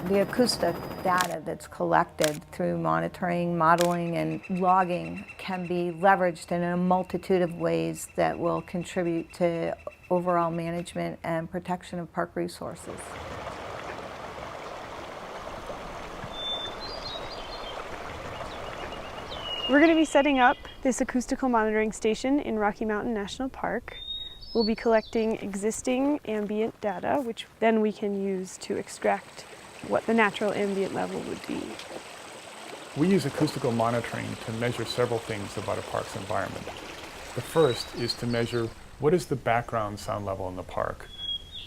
The acoustic data that's collected through monitoring, modeling, and logging can be leveraged in a multitude of ways that will contribute to overall management and protection of park resources. We're going to be setting up this acoustical monitoring station in Rocky Mountain National Park. We'll be collecting existing ambient data, which then we can use to extract what the natural ambient level would be. We use acoustical monitoring to measure several things about a park's environment. The first is to measure what is the background sound level in the park,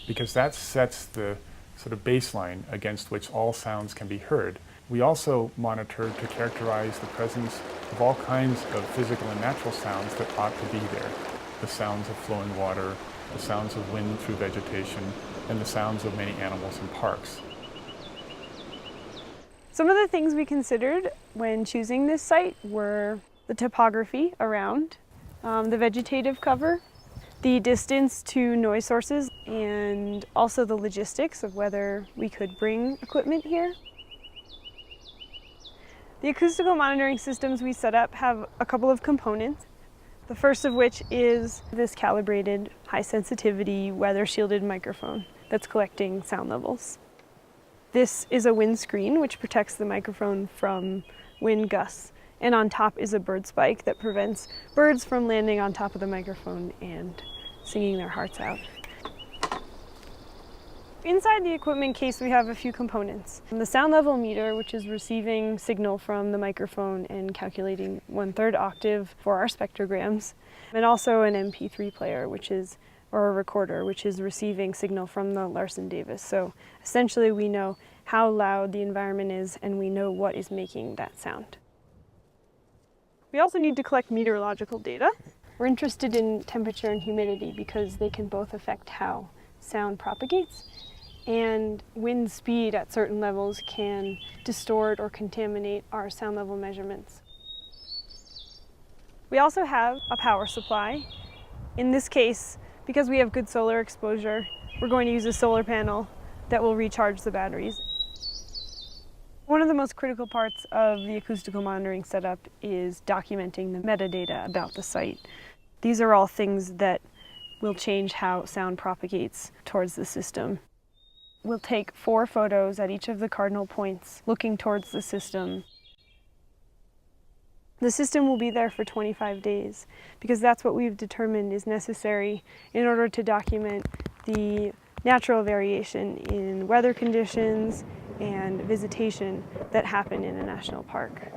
because that sets the sort of baseline against which all sounds can be heard. We also monitor to characterize the presence of all kinds of physical and natural sounds that ought to be there. The sounds of flowing water, the sounds of wind through vegetation, and the sounds of many animals in parks. Some of the things we considered when choosing this site were the topography around, the vegetative cover, the distance to noise sources, and also the logistics of whether we could bring equipment here. The acoustical monitoring systems we set up have a couple of components. The first of which is this calibrated, high sensitivity, weather shielded microphone that's collecting sound levels. This is a wind screen which protects the microphone from wind gusts, and on top is a bird spike that prevents birds from landing on top of the microphone and singing their hearts out. Inside the equipment case we have a few components. The sound level meter, which is receiving signal from the microphone and calculating 1/3 octave for our spectrograms, and also an MP3 player, or a recorder, which is receiving signal from the Larsen-Davis. So essentially we know how loud the environment is and we know what is making that sound. We also need to collect meteorological data. We're interested in temperature and humidity because they can both affect how sound propagates, and wind speed at certain levels can distort or contaminate our sound level measurements. We also have a power supply. In this case, because we have good solar exposure, we're going to use a solar panel that will recharge the batteries. One of the most critical parts of the acoustical monitoring setup is documenting the metadata about the site. These are all things that will change how sound propagates towards the system. We'll take 4 photos at each of the cardinal points looking towards the system. The system will be there for 25 days because that's what we've determined is necessary in order to document the natural variation in weather conditions and visitation that happen in a national park.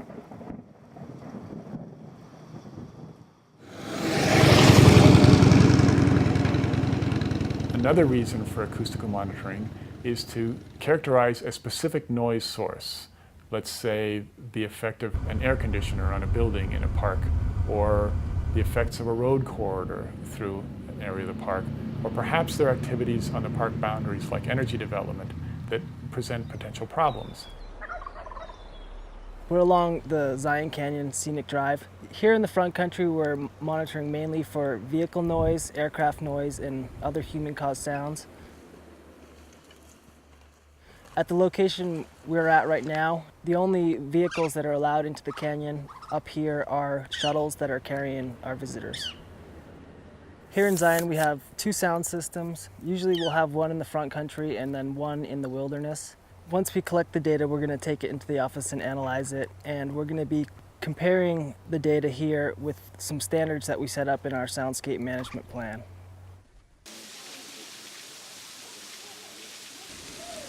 Another reason for acoustical monitoring is to characterize a specific noise source. Let's say the effect of an air conditioner on a building in a park, or the effects of a road corridor through an area of the park, or perhaps there are activities on the park boundaries like energy development that present potential problems. We're along the Zion Canyon Scenic Drive. Here in the front country, we're monitoring mainly for vehicle noise, aircraft noise, and other human-caused sounds. At the location we're at right now, the only vehicles that are allowed into the canyon up here are shuttles that are carrying our visitors. Here in Zion, we have 2 sound systems. Usually we'll have one in the front country and then one in the wilderness. Once we collect the data, we're going to take it into the office and analyze it, and we're going to be comparing the data here with some standards that we set up in our soundscape management plan.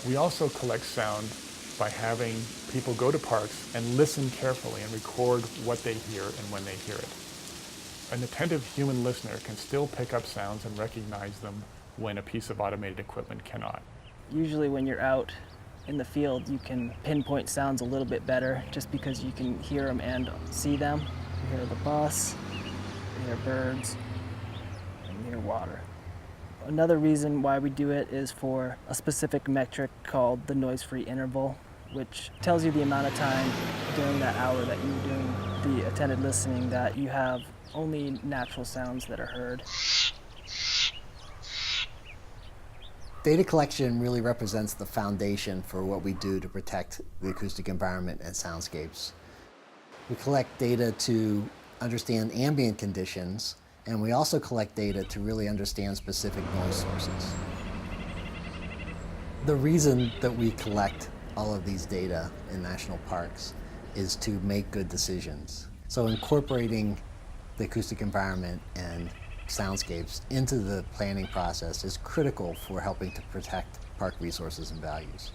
We also collect sound by having people go to parks and listen carefully and record what they hear and when they hear it. An attentive human listener can still pick up sounds and recognize them when a piece of automated equipment cannot. Usually when you're out in the field, you can pinpoint sounds a little bit better just because you can hear them and see them. You hear the bus, you hear birds, and you hear water. Another reason why we do it is for a specific metric called the noise-free interval. which tells you the amount of time during that hour that you're doing the attended listening that you have only natural sounds that are heard. Data collection really represents the foundation for what we do to protect the acoustic environment and soundscapes. We collect data to understand ambient conditions, and we also collect data to really understand specific noise sources. The reason that we collect all of these data in national parks is to make good decisions. So incorporating the acoustic environment and soundscapes into the planning process is critical for helping to protect park resources and values.